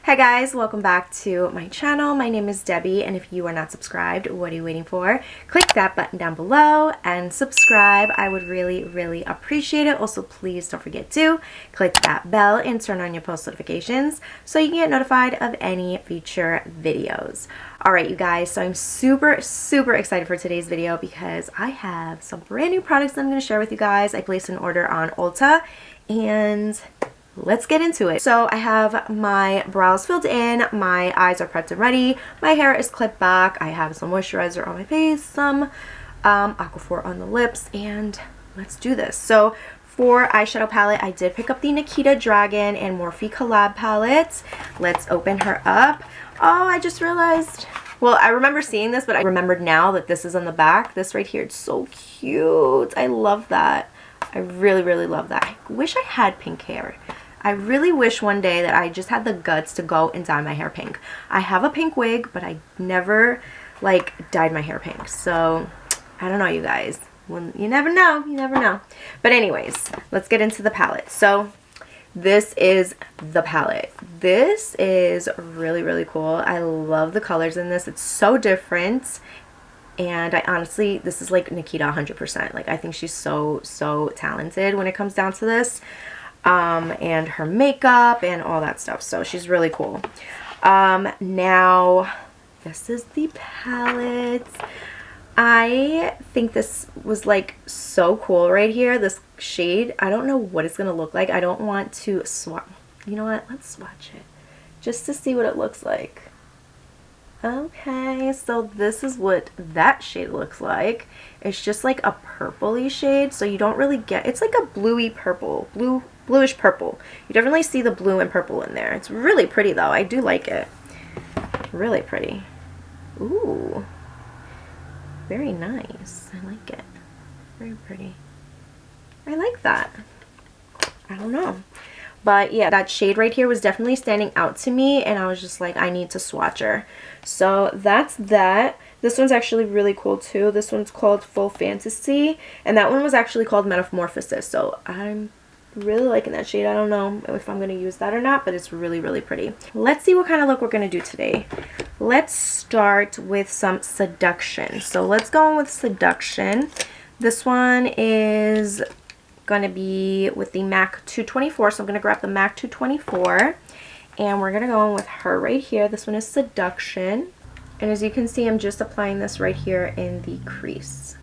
Hi guys, welcome back to my channel. My name is Debbie, and if you are not subscribed, what are you waiting for? Click that button down below and subscribe. I would really appreciate it. Also, please don't forget to click that bell and turn on your post notifications so you can get notified of any future videos. Alright you guys, so I'm super excited for today's video because I have some brand new products that I'm going to share with you guys. I placed an order on Ulta and let's get into it. So I have my brows filled in, my eyes are prepped and ready, my hair is clipped back, I have some moisturizer on my face, some Aquaphor on the lips, and let's do this. So for eyeshadow palette, I did pick up the Nikita Dragon and Morphe collab palette. Let's open her up. Oh, I just realized, well, I remember seeing this, but I remembered now that this is on the back. This right here, it's so cute. I love that. I really love that. I wish I had pink hair. I really wish one day that I just had the guts to go and dye my hair pink. I have a pink wig, but I never like dyed my hair pink. So I don't know, you guys. When you never know, you never know. But anyways, let's get into the palette. So this is the palette. This is really cool. I love the colors in this. It's so different. And I honestly, this is like Nikita 100%. Like, I think she's so talented when it comes down to this. And her makeup and all that stuff. So she's really cool. Now, this is the palette. I think this was like so cool right here. This shade, I don't know what it's going to look like. I don't want to swatch. You know what? Let's swatch it just to see what it looks like. Okay, so this is what that shade looks like. It's just like a purpley shade, so you don't really get, it's like a bluey purple, bluish purple. You definitely see the blue and purple in there. It's really pretty though. I do like it. Really pretty. Ooh. Very nice. I like it. Very pretty. I like that. I don't know. But yeah, that shade right here was definitely standing out to me, and I was just like, I need to swatch her. So that's that. This one's actually really cool too. This one's called Full Fantasy, and that one was actually called Metamorphosis. So I'm really liking that shade. I don't know if I'm going to use that or not, but it's really pretty. Let's see what kind of look we're going to do today. Let's start with some Seduction. So let's go in with Seduction. This one is going to be with the MAC 224. So I'm going to grab the MAC 224 and we're going to go in with her right here. This one is Seduction. And as you can see, I'm just applying this right here in the crease.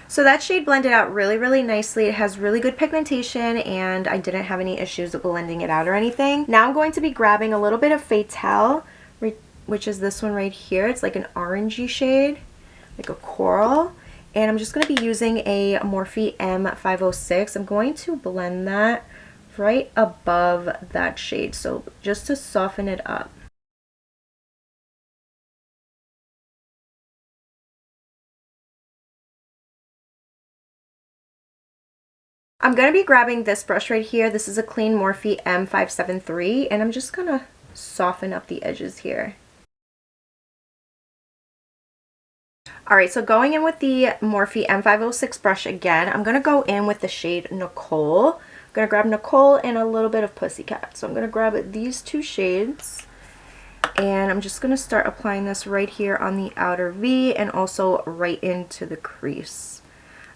So that shade blended out really nicely. It has really good pigmentation and I didn't have any issues with blending it out or anything. Now I'm going to be grabbing a little bit of Fatale, which is this one right here. It's like an orangey shade, like a coral. And I'm just going to be using a Morphe M506. I'm going to blend that right above that shade, so just to soften it up. I'm going to be grabbing this brush right here. This is a clean Morphe M573, and I'm just going to soften up the edges here. Alright, so going in with the Morphe M506 brush again, I'm going to go in with the shade Nicole. I'm going to grab Nicole and a little bit of Pussycat. So I'm going to grab these two shades, and I'm just going to start applying this right here on the outer V and also right into the crease.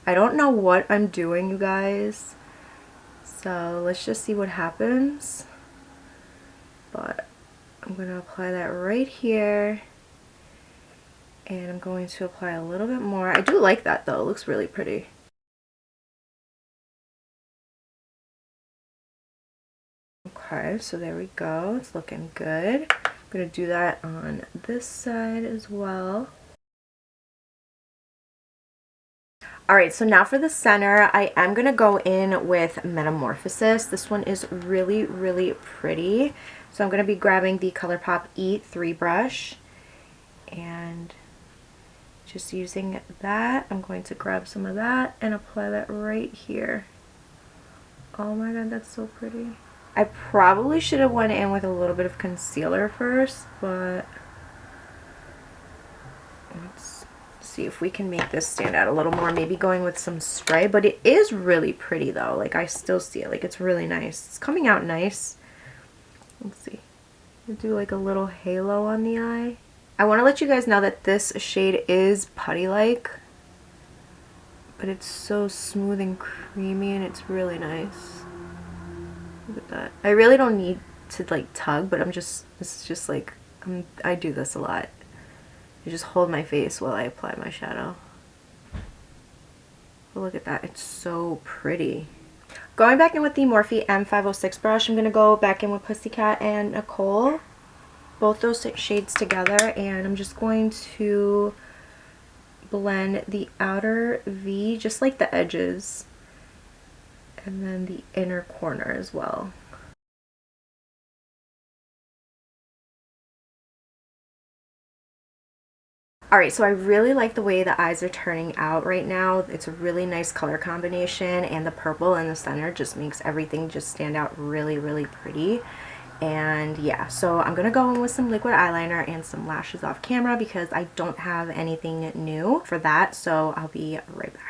I don't know what I'm doing, you guys, so let's just see what happens. But I'm going to apply that right here, and I'm going to apply a little bit more. I do like that though, it looks really pretty. Okay, so there we go, it's looking good. I'm going to do that on this side as well. Alright, so now for the center, I am going to go in with Metamorphosis. This one is really pretty. So I'm going to be grabbing the ColourPop E3 brush and just using that. I'm going to grab some of that and apply that right here. Oh my god, that's so pretty. I probably should have went in with a little bit of concealer first, but let's see if we can make this stand out a little more, maybe going with some spray, but it is really pretty though. Like I still see it, like it's really nice. It's coming out nice. Let's see. We'll do like a little halo on the eye. I want to let you guys know that this shade is putty-like, but it's so smooth and creamy and it's really nice. Look at that. I really don't need to like tug, but it's just like, I do this a lot. I just hold my face while I apply my shadow. But look at that, it's so pretty. Going back in with the Morphe M506 brush, I'm going to go back in with Pussycat and Nicole. Both those shades together, and I'm just going to blend the outer V, just like the edges, and then the inner corner as well. Alright, so I really like the way the eyes are turning out right now. It's a really nice color combination, and the purple in the center just makes everything just stand out really, really pretty. And yeah, so I'm going to go in with some liquid eyeliner and some lashes off camera because I don't have anything new for that, so I'll be right back.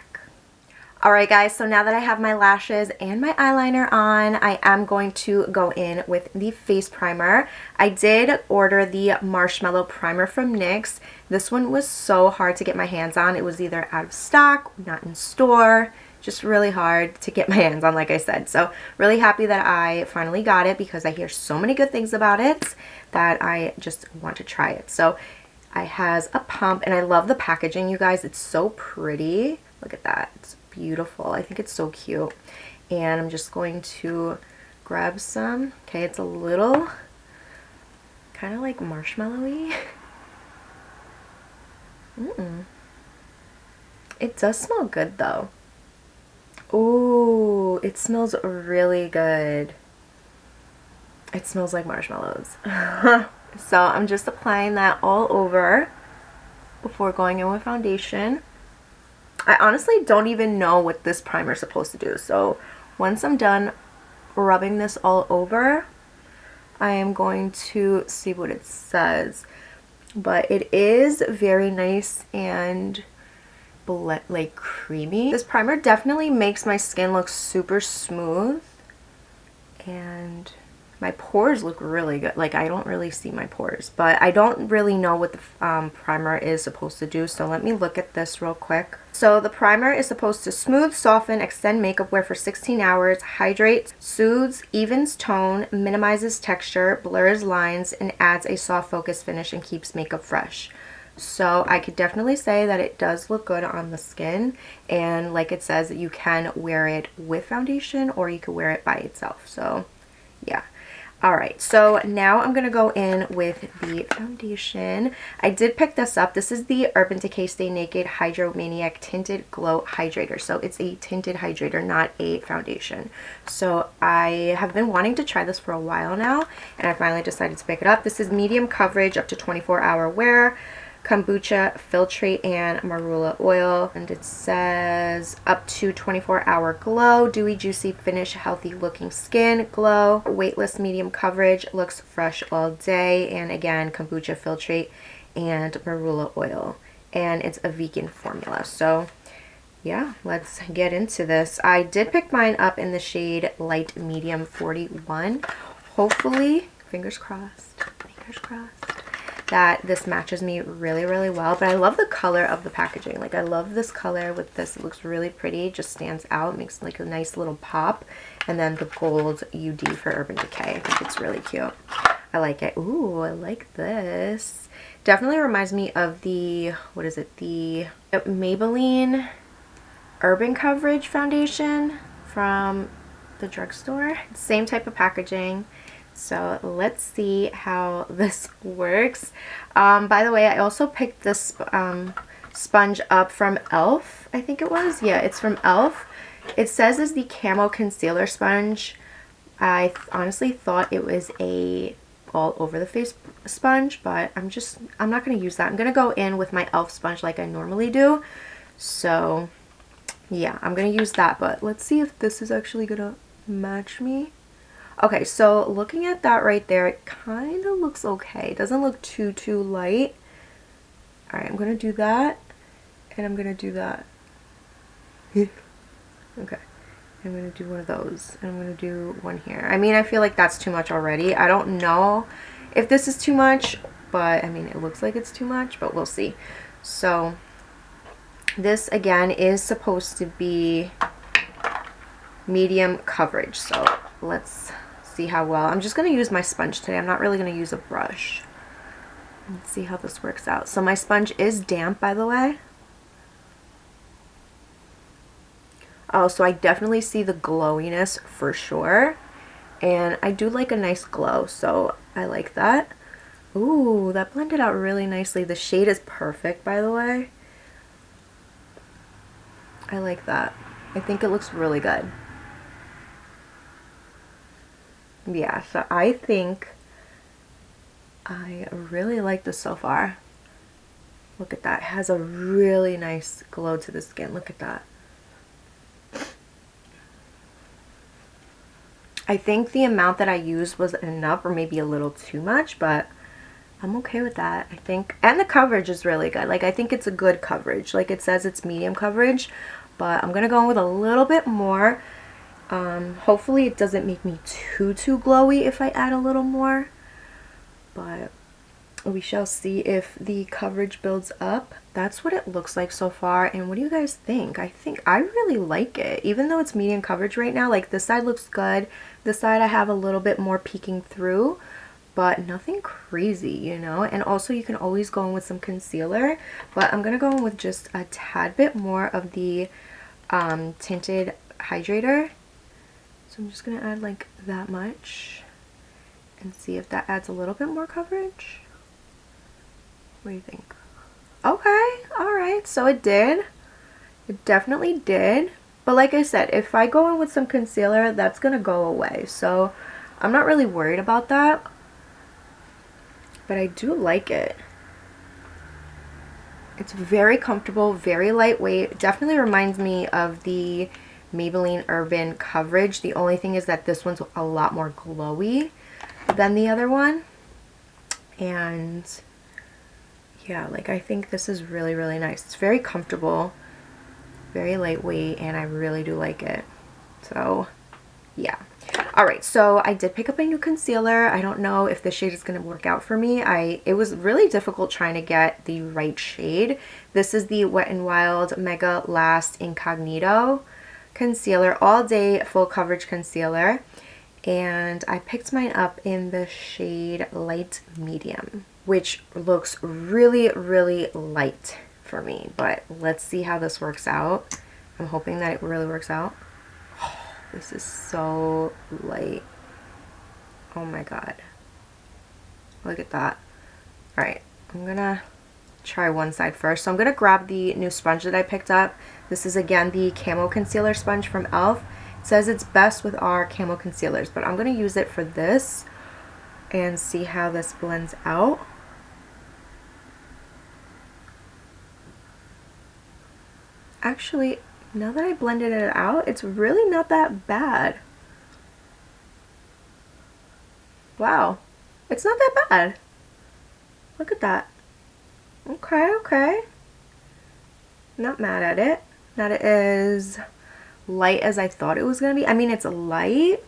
Alright guys, so now that I have my lashes and my eyeliner on, I am going to go in with the face primer. I did order the Marshmallow Primer from NYX. This one was so hard to get my hands on. It was either out of stock, not in store, just really hard to get my hands on, like I said. So really happy that I finally got it because I hear so many good things about it that I just want to try it. So it has a pump, and I love the packaging, you guys. It's so pretty. Look at that. It's beautiful. I think it's so cute. And I'm just going to grab some. Okay, it's a little kind of like marshmallowy. It does smell good though. Ooh, it smells really good. It smells like marshmallows. So I'm just applying that all over before going in with foundation. I honestly don't even know what this primer is supposed to do. So once I'm done rubbing this all over, I am going to see what it says. But it is very nice and like creamy. This primer definitely makes my skin look super smooth, and my pores look really good. Like I don't really see my pores, but I don't really know what the primer is supposed to do, so let me look at this real quick. So the primer is supposed to smooth, soften, extend makeup wear for 16 hours, hydrates, soothes, evens tone, minimizes texture, blurs lines, and adds a soft focus finish and keeps makeup fresh. So I could definitely say that it does look good on the skin, and like it says, you can wear it with foundation or you could wear it by itself. So yeah. Alright, so now I'm going to go in with the foundation. I did pick this up. This is the Urban Decay Stay Naked Hydro Maniac Tinted Glow Hydrator. So it's a tinted hydrator, not a foundation. So I have been wanting to try this for a while now, and I finally decided to pick it up. This is medium coverage, up to 24-hour wear, kombucha, filtrate, and marula oil, and it says up to 24-hour glow, dewy, juicy finish, healthy looking skin glow, weightless, medium coverage, looks fresh all day, and again, kombucha, filtrate, and marula oil, and it's a vegan formula. So yeah, let's get into this. I did pick mine up in the shade light medium 41. Hopefully, fingers crossed, that this matches me really, really well. But I love the color of the packaging. Like I love this color with this. It looks really pretty. It just stands out. Makes like a nice little pop. And then the gold UD for Urban Decay. I think it's really cute. I like it. Ooh, I like this. Definitely reminds me of the, what is it? The Maybelline Urban Coverage Foundation from the drugstore. Same type of packaging. So let's see how this works. By the way, I also picked this sponge up from e.l.f. I think it was. Yeah, it's from e.l.f. It says it's the Camo Concealer Sponge. I honestly thought it was a all over the face sponge, but I'm not going to use that. I'm going to go in with my e.l.f. sponge like I normally do. So yeah, I'm going to use that, but let's see if this is actually going to match me. Okay, so looking at that right there, it kind of looks okay. It doesn't look too light. Alright, I'm going to do that. And I'm gonna do that. Okay. I'm gonna do one of those, and I'm gonna do one here. I mean, I feel like that's too much already. I don't know if this is too much, but I mean, it looks like it's too much, but we'll see. So this again is supposed to be medium coverage, so let's see how well. I'm just gonna use my sponge today. I'm not really gonna use a brush. Let's see how this works out. So my sponge is damp, by the way. Oh, so I definitely see the glowiness for sure. And I do like a nice glow, so I like that. Ooh, that blended out really nicely. The shade is perfect, by the way. I like that. I think it looks really good. Yeah, so I think I really like this so far. Look at that. It has a really nice glow to the skin. Look at that. I think the amount that I used was enough, or maybe a little too much, but I'm okay with that, I think. And the coverage is really good. Like, I think it's a good coverage. Like, it says it's medium coverage, but I'm gonna go in with a little bit more. Hopefully it doesn't make me too glowy if I add a little more, but we shall see if the coverage builds up. That's what it looks like so far. And what do you guys think? I think I really like it, even though it's medium coverage right now. Like, this side looks good, this side I have a little bit more peeking through, but nothing crazy, you know. And also you can always go in with some concealer, but I'm gonna go in with just a tad bit more of the tinted hydrator. So I'm just gonna add like that much and see if that adds a little bit more coverage. What do you think? Okay, alright, so it did. It definitely did. But like I said, if I go in with some concealer, that's gonna go away. So I'm not really worried about that. But I do like it. It's very comfortable, very lightweight. It definitely reminds me of the Maybelline Urban coverage. The only thing is that this one's a lot more glowy than the other one. And yeah, like, I think this is really, really nice. It's very comfortable, very lightweight, and I really do like it. So yeah. Alright, so I did pick up a new concealer. I don't know if this shade is going to work out for me. It was really difficult trying to get the right shade. This is the Wet n Wild Mega Last Incognito concealer, all day full coverage concealer, and I picked mine up in the shade light medium, which looks really, really light for me, but let's see how this works out. I'm hoping that it really works out. Oh, this is so light. Oh my god, look at that. All right, I'm gonna try one side first. So I'm gonna grab the new sponge that I picked up. This is again the Camo concealer sponge from e.l.f. It says it's best with our Camo concealers, but I'm gonna use it for this and see how this blends out. Actually, now that I blended it out, it's really not that bad. Wow, it's not that bad. Look at that. Okay, okay. Not mad at it. Not as light as I thought it was gonna be. I mean, it's light,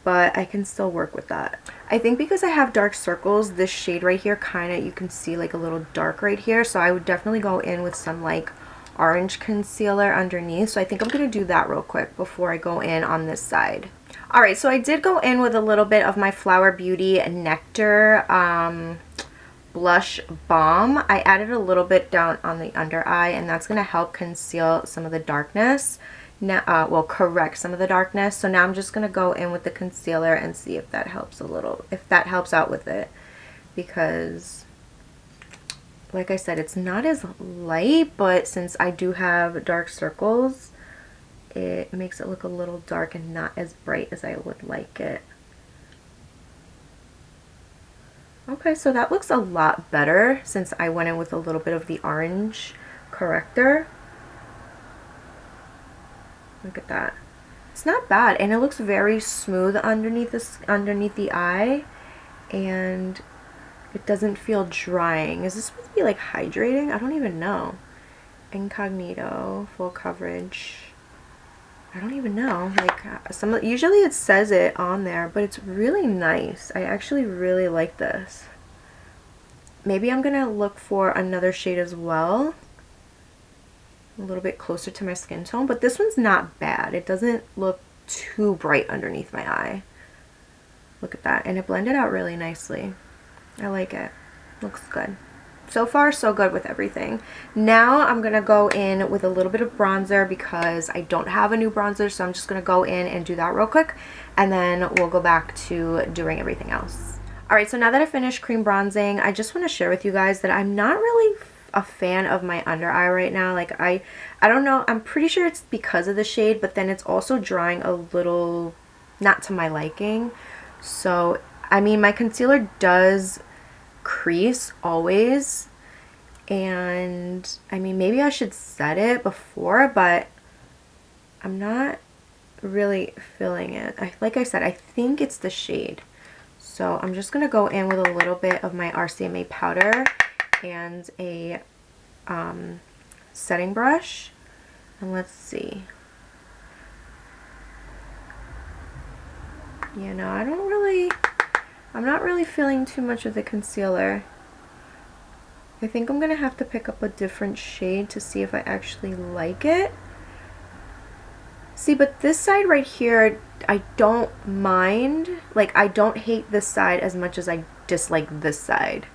but I can still work with that. I think because I have dark circles, this shade right here kind of, you can see like a little dark right here, so I would definitely go in with some like orange concealer underneath. So I think I'm gonna do that real quick before I go in on this side. Alright, so I did go in with a little bit of my Flower Beauty Nectar blush balm. I added a little bit down on the under eye, and that's going to help conceal some of the darkness. Now, well, correct some of the darkness. So now I'm just going to go in with the concealer and see if that helps a little, if that helps out with it. Because, like I said, it's not as light, but since I do have dark circles, it makes it look a little dark and not as bright as I would like it. Okay, so that looks a lot better since I went in with a little bit of the orange corrector. Look at that. It's not bad, and it looks very smooth underneath the eye, and it doesn't feel drying. Is this supposed to be like hydrating? I don't even know. Incognito full coverage. I don't even know, like usually it says it on there, but it's really nice. I actually really like this. Maybe I'm gonna look for another shade as well, a little bit closer to my skin tone, but this one's not bad. It doesn't look too bright underneath my eye. Look at that, and it blended out really nicely. I like it. Looks good. So far, so good with everything. Now I'm going to go in with a little bit of bronzer because I don't have a new bronzer, so I'm just going to go in and do that real quick, and then we'll go back to doing everything else. Alright, so now that I finished cream bronzing, I just want to share with you guys that I'm not really a fan of my under eye right now. Like, I don't know, I'm pretty sure it's because of the shade, but then it's also drying a little not to my liking. So, I mean, my concealer does crease always, and I mean, maybe I should set it before, but I'm not really feeling it. Like I said, I think it's the shade. So I'm just gonna go in with a little bit of my RCMA powder and a setting brush, and let's see. You know, I'm not really feeling too much of the concealer. I think I'm gonna have to pick up a different shade to see if I actually like it. See, but this side right here, I don't mind. Like, I don't hate this side as much as I dislike this side.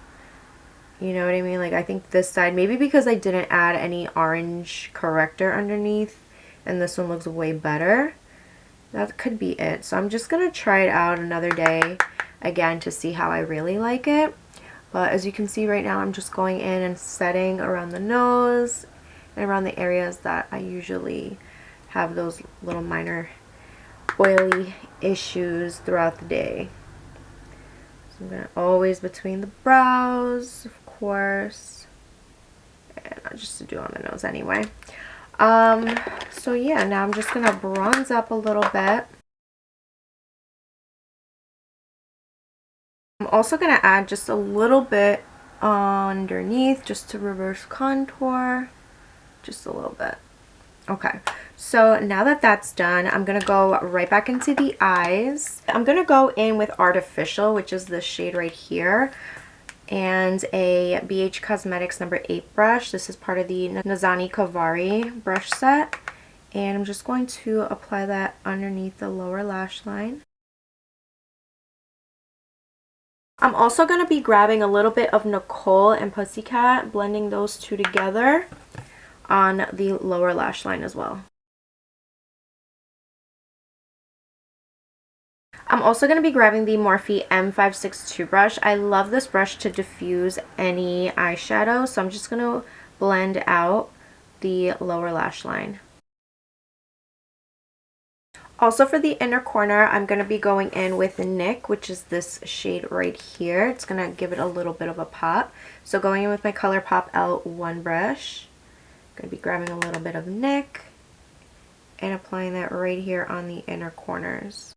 You know what I mean? Like, I think this side, maybe because I didn't add any orange corrector underneath, and this one looks way better. That could be it. So I'm just gonna try it out another day again to see how I really like it. But as you can see right now, I'm just going in and setting around the nose and around the areas that I usually have those little minor oily issues throughout the day. So I'm gonna always between the brows, of course, and just to do on the nose anyway. So yeah, now I'm just gonna bronze up a little bit. I'm also going to add just a little bit underneath just to reverse contour, just a little bit. Okay, so now that that's done, I'm going to go right back into the eyes. I'm going to go in with Artificial, which is this shade right here, and a BH Cosmetics number 8 brush. This is part of the Nazani Kavari brush set, and I'm just going to apply that underneath the lower lash line. I'm also going to be grabbing a little bit of Nicole and Pussycat, blending those two together on the lower lash line as well. I'm also going to be grabbing the Morphe M562 brush. I love this brush to diffuse any eyeshadow, so I'm just going to blend out the lower lash line. Also for the inner corner, I'm going to be going in with Nyx, which is this shade right here. It's going to give it a little bit of a pop. So going in with my ColourPop L1 brush, I'm going to be grabbing a little bit of Nyx and applying that right here on the inner corners.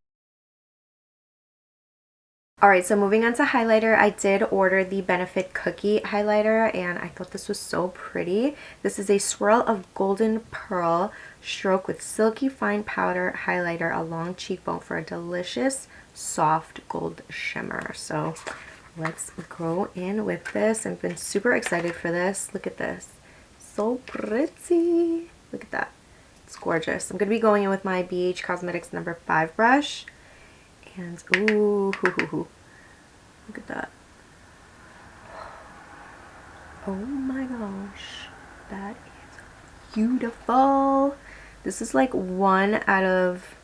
Alright, so moving on to highlighter, I did order the Benefit Cookie highlighter, and I thought this was so pretty. This is a swirl of golden pearl stroke with silky fine powder highlighter along cheekbone for a delicious soft gold shimmer. So let's go in with this. I've been super excited for this. Look at this. So pretty. Look at that. It's gorgeous. I'm going to be going in with my BH Cosmetics number 5 brush. And ooh, look at that. Oh my gosh, that is beautiful. This is like one out of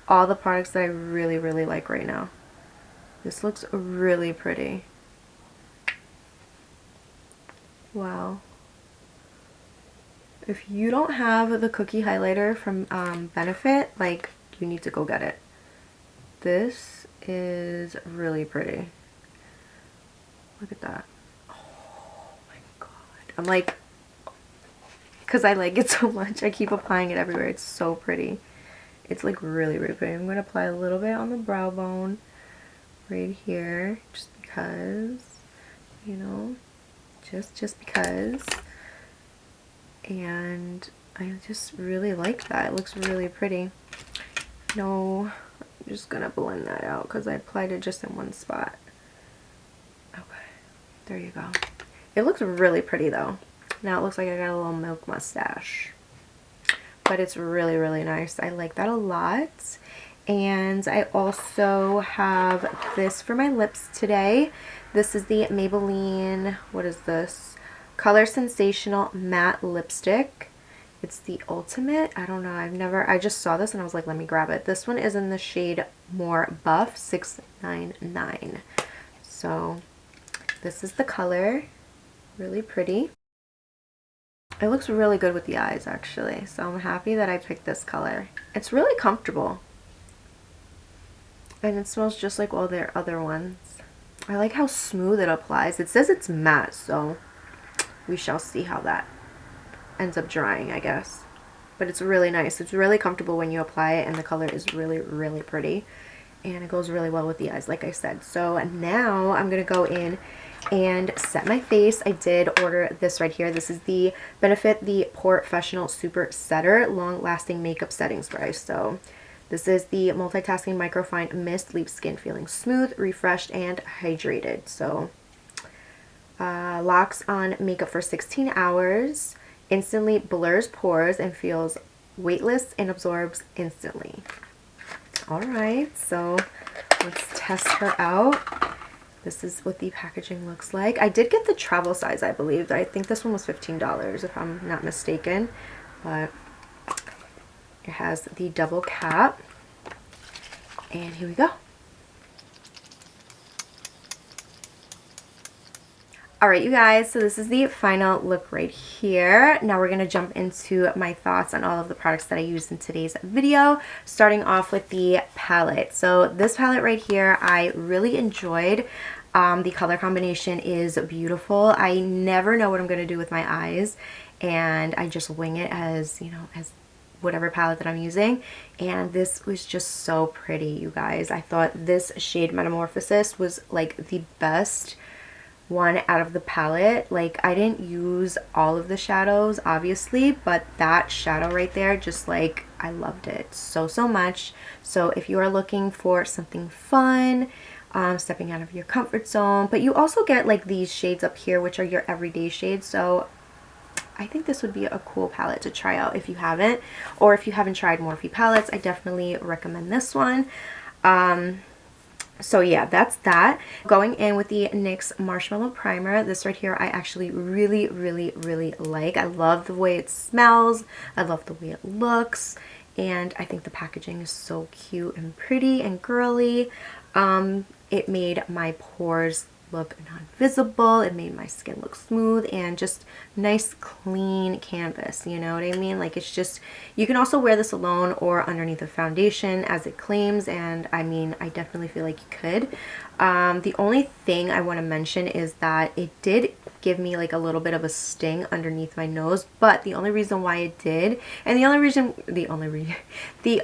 all the products that I really, really like right now. This looks really pretty. Wow. If you don't have the cookie highlighter from Benefit, like, you need to go get it. This is really pretty. Look at that. Oh my god. I'm like, because I like it so much, I keep applying it everywhere. It's so pretty. It's like really, really pretty. I'm going to apply a little bit on the brow bone right here, just because, you know, just because. and I just really like that. It looks really pretty. No, I'm just gonna blend that out because I applied it just in one spot. Okay, there you go. It looks really pretty though. Now it looks like I got a little milk mustache, but it's really, really nice. I like that a lot. And I also have this for my lips today. This is the Maybelline, what is this? Color Sensational Matte Lipstick. It's the ultimate. I don't know. I just saw this and I was like, let me grab it. This one is in the shade More Buff 699. So this is the color. Really pretty. It looks really good with the eyes actually. So I'm happy that I picked this color. It's really comfortable. And it smells just like all their other ones. I like how smooth it applies. It says it's matte, so we shall see how that ends up drying, I guess. But it's really nice. It's really comfortable when you apply it, and the color is really, really pretty. And it goes really well with the eyes, like I said. So now I'm going to go in and set my face. I did order this right here. This is the Benefit the Porefessional Super Setter Long Lasting Makeup Setting Spray. So this is the Multitasking Microfine Mist. Leaves skin feeling smooth, refreshed, and hydrated. So locks on makeup for 16 hours. Instantly blurs pores and feels weightless and absorbs instantly. Alright, so let's test her out. This is what the packaging looks like. I did get the travel size, I believe. I think this one was $15 if I'm not mistaken. But it has the double cap. And here we go. Alright you guys, so this is the final look right here. Now we're going to jump into my thoughts on all of the products that I used in today's video, starting off with the palette. So this palette right here, I really enjoyed. The color combination is beautiful. I never know what I'm going to do with my eyes, and I just wing it as, you know, as whatever palette that I'm using. And this was just so pretty, you guys. I thought this shade Metamorphosis was like the best one out of the palette. Like, I didn't use all of the shadows obviously, but that shadow right there, just like, I loved it so much. So if you are looking for something fun, stepping out of your comfort zone, but you also get like these shades up here which are your everyday shades, so I think this would be a cool palette to try out if you haven't, or if you haven't tried Morphe palettes, I definitely recommend this one. So yeah, that's that. Going in with the NYX Marshmallow Primer. This right here I actually really like. I love the way it smells. I love the way it looks. And I think the packaging is so cute and pretty and girly. It made my pores look non-visible. It made my skin look smooth and just nice clean canvas, you know what I mean? Like, it's just, you can also wear this alone or underneath a foundation as it claims, and I mean, I definitely feel like you could. The only thing I want to mention is that it did give me like a little bit of a sting underneath my nose, but the only reason why it did, and the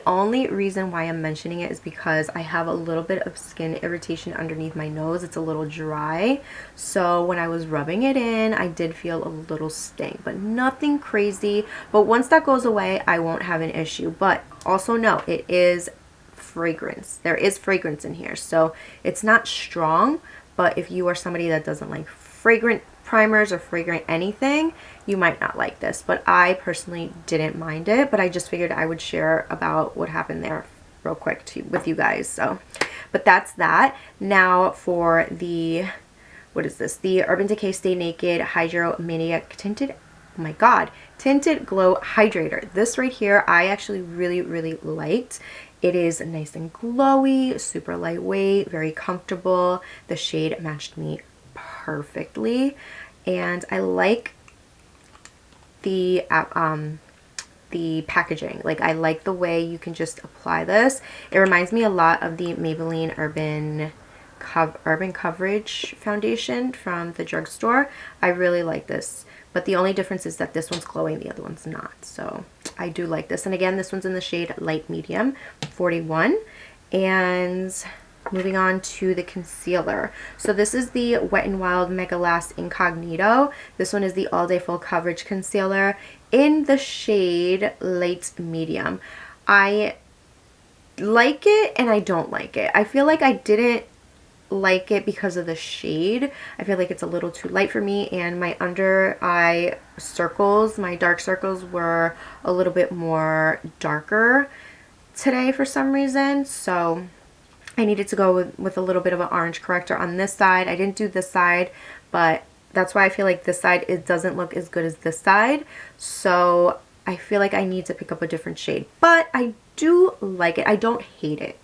only reason why I'm mentioning it is because I have a little bit of skin irritation underneath my nose. It's a little dry, so when I was rubbing it in, I did feel a little sting, but nothing crazy. But once that goes away, I won't have an issue. But also know, it is fragrance. There is fragrance in here, so it's not strong, but if you are somebody that doesn't like fragrant primers or fragrant anything, you might not like this. But I personally didn't mind it, but I just figured I would share about what happened there real quick with you guys. So, but that's that. Now for the, what is this? The Urban Decay Stay Naked Hydro Maniac Tinted, oh my god, Tinted Glow Hydrator. This right here I actually really liked. It is nice and glowy, super lightweight, very comfortable. The shade matched me perfectly, and I like the packaging. Like, I like the way you can just apply this. It reminds me a lot of the Maybelline Urban Coverage foundation from the drugstore. I really like this, but the only difference is that this one's glowing, the other one's not. So I do like this. And again, this one's in the shade Light Medium 41. And moving on to the concealer. So this is the Wet n Wild Mega Last Incognito. This one is the All Day Full Coverage Concealer. in the shade Light Medium. I like it and I don't like it. I feel like I didn't like it because of the shade. I feel like it's a little too light for me, and my under eye circles, my dark circles, were a little bit more darker today for some reason, so I needed to go with a little bit of an orange corrector on this side. I didn't do this side, but that's why I feel like this side, it doesn't look as good as this side, so I feel like I need to pick up a different shade. But I do like it. I don't hate it.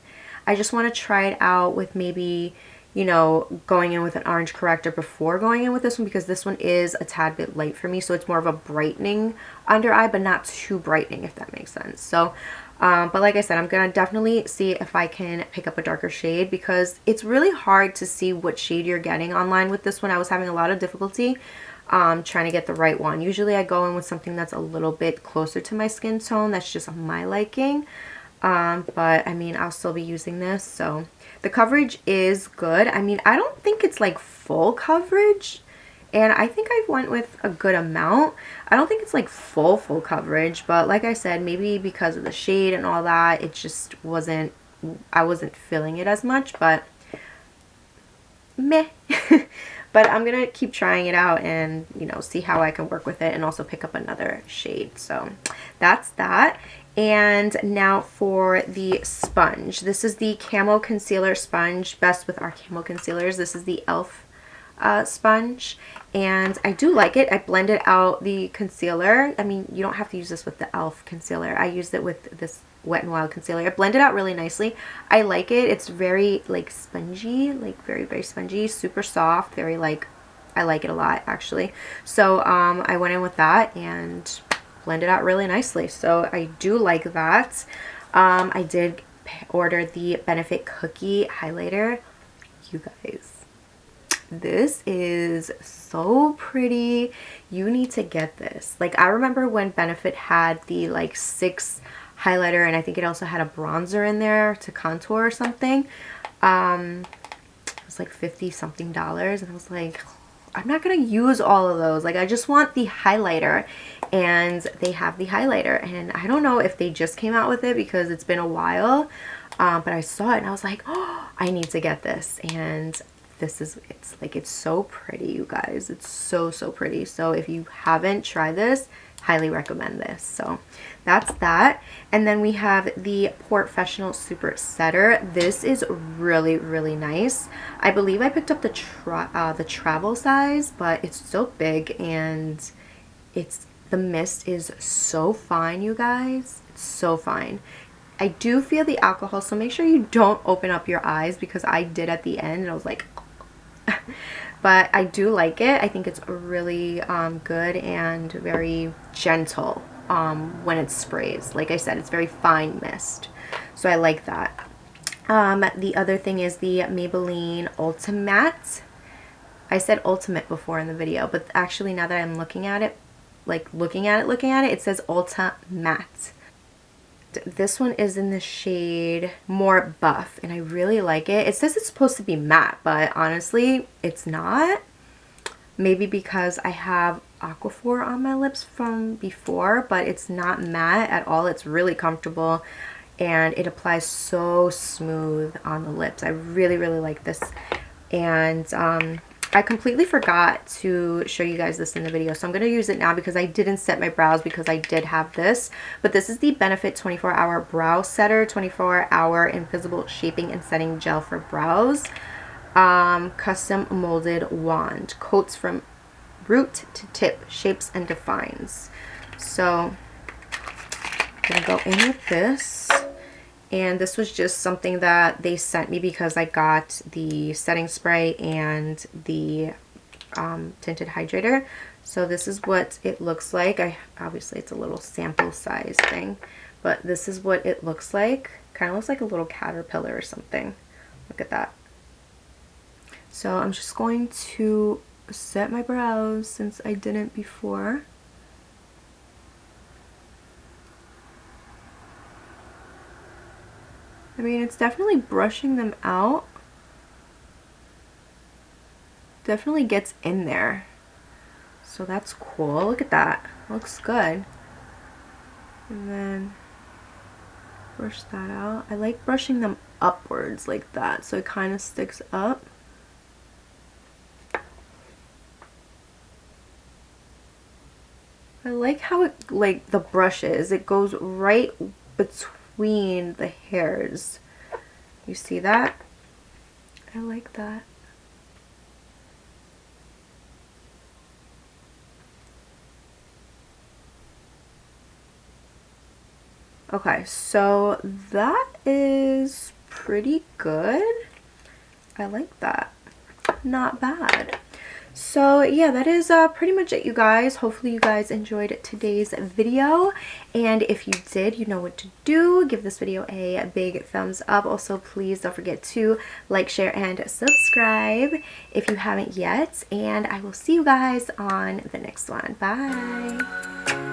I just want to try it out with maybe, you know, going in with an orange corrector before going in with this one, because this one is a tad bit light for me, so it's more of a brightening under eye, but not too brightening, if that makes sense. So but like I said, I'm gonna definitely see if I can pick up a darker shade, because it's really hard to see what shade you're getting online with this one. I was having a lot of difficulty trying to get the right one. Usually I go in with something that's a little bit closer to my skin tone, that's just my liking. But I mean, I'll still be using this. So the coverage is good. I mean, I don't think it's like full coverage, and I think I went with a good amount. I don't think it's like full coverage, but like I said, maybe because of the shade and all that, it just wasn't, I wasn't feeling it as much, but meh. But I'm gonna keep trying it out and, you know, see how I can work with it and also pick up another shade. So that's that. And now for the sponge. This is the Camo Concealer Sponge, best with our Camo concealers. This is the e.l.f. Sponge, and I do like it. I blended out the concealer. I mean, you don't have to use this with the e.l.f. concealer. I used it with this Wet n Wild concealer. I blended out really nicely. I like it. It's very like spongy, like very spongy, super soft, very like, I like it a lot actually. So I went in with that and blended out really nicely. So I do like that. I did order the Benefit Cookie highlighter. You guys, this is so pretty. You need to get this. Like, I remember when Benefit had the like 6 highlighter, and I think it also had a bronzer in there to contour or something. It was like $50 something, and I was like, I'm not gonna use all of those. Like, I just want the highlighter, and they have the highlighter, and I don't know if they just came out with it because it's been a while, but I saw it and I was like, oh, I need to get this. And this is, it's like, it's so pretty, you guys. It's so pretty. So if you haven't tried this, highly recommend this. So that's that. And then we have the Porefessional Super Setter. This is really nice. I believe I picked up the travel size, but it's so big, and it's, the mist is so fine, you guys. It's so fine. I do feel the alcohol, so make sure you don't open up your eyes, because I did at the end and I was like but I do like it. I think it's really good and very gentle when it sprays. Like I said, it's very fine mist, so I like that. The other thing is the Maybelline Ultimate. I said Ultimate before in the video, but actually now that I'm looking at it, it says Ulta Matte. This one is in the shade More Buff, and I really like it. It says it's supposed to be matte, but honestly, it's not. Maybe because I have Aquaphor on my lips from before, but it's not matte at all. It's really comfortable, and it applies so smooth on the lips. I really like this. And I completely forgot to show you guys this in the video, so I'm going to use it now because I didn't set my brows because I did have this. But this is the Benefit 24-Hour Brow Setter, 24-Hour Invisible Shaping and Setting Gel for Brows. Custom Molded Wand. Coats from root to tip, shapes and defines. So I'm going to go in with this. And this was just something that they sent me because I got the setting spray and the tinted hydrator. So this is what it looks like. Obviously it's a little sample size thing, but this is what it looks like. Kind of looks like a little caterpillar or something. Look at that. So I'm just going to set my brows since I didn't before. I mean, it's definitely brushing them out. Definitely gets in there. So that's cool. Look at that. Looks good. And then brush that out. I like brushing them upwards like that so it kind of sticks up. I like how it, like the brushes, it goes right between the hairs. You see that? I like that. Okay, so that is pretty good. I like that. Not bad. So yeah, that is pretty much it, you guys. Hopefully you guys enjoyed today's video, and if you did, you know what to do. Give this video a big thumbs up. Also, please don't forget to like, share, and subscribe if you haven't yet, and I will see you guys on the next one. Bye.